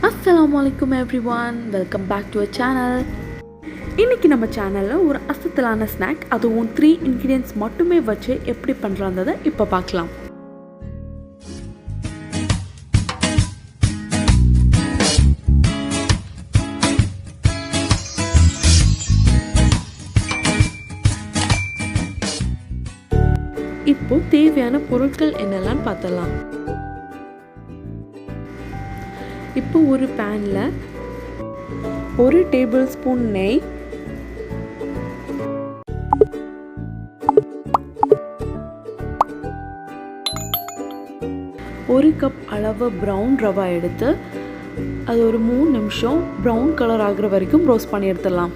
Assalamualaikum everyone, welcome back to our channel. இன்னைக்கு நம்ம சேனல்ல ஒரு அசத்தலான ஸ்நாக், அதுவும் 3 ingredients மட்டுமே வச்சு எப்படி பண்றதுன்றதை இப்ப பார்க்கலாம். இப்போ தேவையான பொருட்கள் என்னெல்லாம் பார்த்தலாம். இப்போ ஒரு பேன்ல 1 டேபிள்ஸ்பூன் நெய், 1 கப் அளவு ப்ரௌன் ரவா எடுத்து அது ஒரு 3 நிமிஷம் ப்ரௌன் கலர் ஆகுற வரைக்கும் ரோஸ்ட் பண்ணி எடுத்துடலாம்.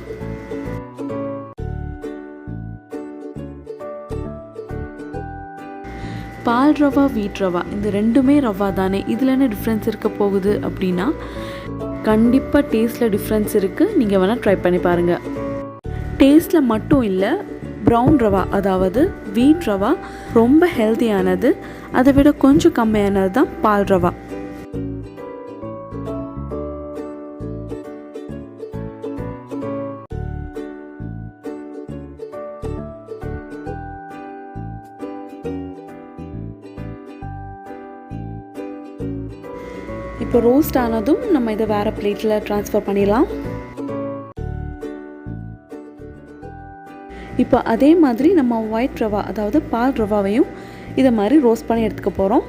பால் ரவா, வீட் ரவா, இந்த ரெண்டுமே ரவா தானே, இதில் என்ன டிஃப்ரென்ஸ் இருக்க போகுது அப்படின்னா கண்டிப்பாக டேஸ்ட்டில் டிஃப்ரென்ஸ் இருக்குது. நீங்கள் வேணால் ட்ரை பண்ணி பாருங்கள். டேஸ்ட்டில் மட்டும் இல்லை, ப்ரௌன் ரவா அதாவது வீட் ரவா ரொம்ப ஹெல்த்தியானது. அதை விட கொஞ்சம் கம்மியானது தான் பால் ரவா. இப்போ ரோஸ்ட் ஆனதும் நம்ம இதை வேறு பிளேட்டில் ட்ரான்ஸ்ஃபர் பண்ணிடலாம். இப்போ அதே மாதிரி நம்ம ஒயிட் ரவா அதாவது பால் ரவாவையும் இதை மாதிரி ரோஸ்ட் பண்ணி எடுத்துக்க போகிறோம்.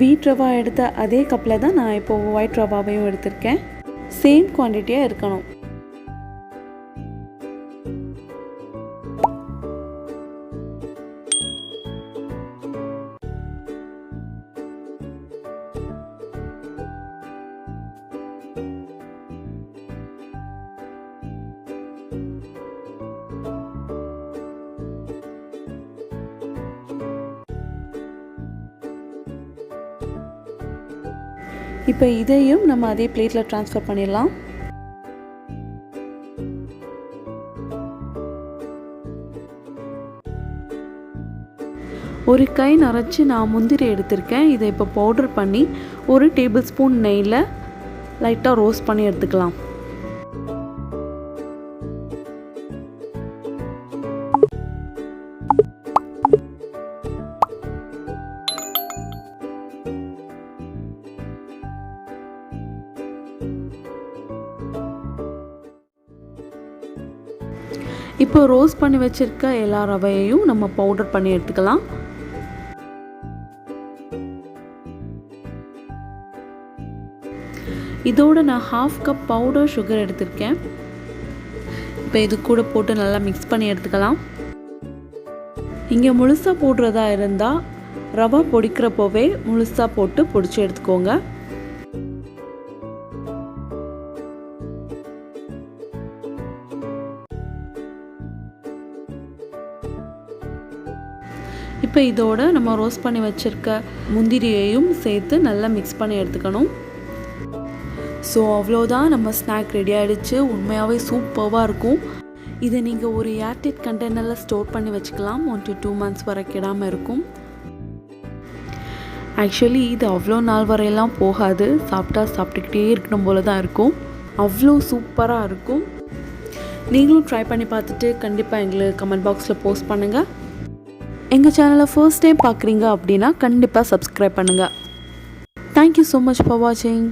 வீட் ரவா எடுத்த அதே கப்பில் தான் நான் இப்போ ஒயிட் ரவாவையும் எடுத்திருக்கேன். சேம் குவான்டிட்டியாக இருக்கணும். இப்போ இதையும் நம்ம அதே பிளேட்டில் ட்ரான்ஸ்ஃபர் பண்ணிடலாம். ஒரு கை நிறைச்சி நான் முந்திரி எடுத்திருக்கேன். இதை இப்போ பவுடர் பண்ணி 1 டேபிள்ஸ்பூன் நெய்யில் லைட்டாக ரோஸ்ட் பண்ணி எடுத்துக்கலாம். இப்போ ரோஸ்ட் பண்ணி வச்சிருக்க எல்லா ரவையையும் நம்ம பவுடர் பண்ணி எடுத்துக்கலாம். இதோட நான் 1/2 கப் பவுடர் சுகர் எடுத்திருக்கேன். இப்போ இது கூட போட்டு நல்லா மிக்ஸ் பண்ணி எடுத்துக்கலாம். இங்கே முழுசாக போடுறதா இருந்தால் ரவை பொடிக்கிறப்போவே முழுசாக போட்டு பொடிச்சு எடுத்துக்கோங்க. இப்போ இதோட நம்ம ரோஸ்ட் பண்ணி வச்சுருக்க முந்திரியையும் சேர்த்து நல்லா மிக்ஸ் பண்ணி எடுத்துக்கணும். ஸோ அவ்வளோதான், நம்ம ஸ்நாக் ரெடி ஆகிடுச்சு. உண்மையாகவே சூப்பராக இருக்கும். இதை நீங்கள் ஒரு ஏர்டைட் கண்டெய்னரில் ஸ்டோர் பண்ணி வச்சுக்கலாம். 1 to 2 months வரை கெடாமல் இருக்கும். ஆக்சுவலி இது அவ்வளோ நாள் வரையெல்லாம் போகாது. சாப்பிட்டுக்கிட்டே இருக்கணும் போல தான் இருக்கும். அவ்வளோ சூப்பராக இருக்கும். நீங்களும் ட்ரை பண்ணி பார்த்துட்டு கண்டிப்பாக எங்களுக்கு கமெண்ட் பாக்ஸில் போஸ்ட் பண்ணுங்கள். எங்கள் சேனலை ஃபர்ஸ்ட் டைம் பார்க்குறீங்க அப்படின்னா கண்டிப்பாக சப்ஸ்கிரைப் பண்ணுங்கள். தேங்க்யூ ஸோ மச் ஃபார் வாட்சிங்.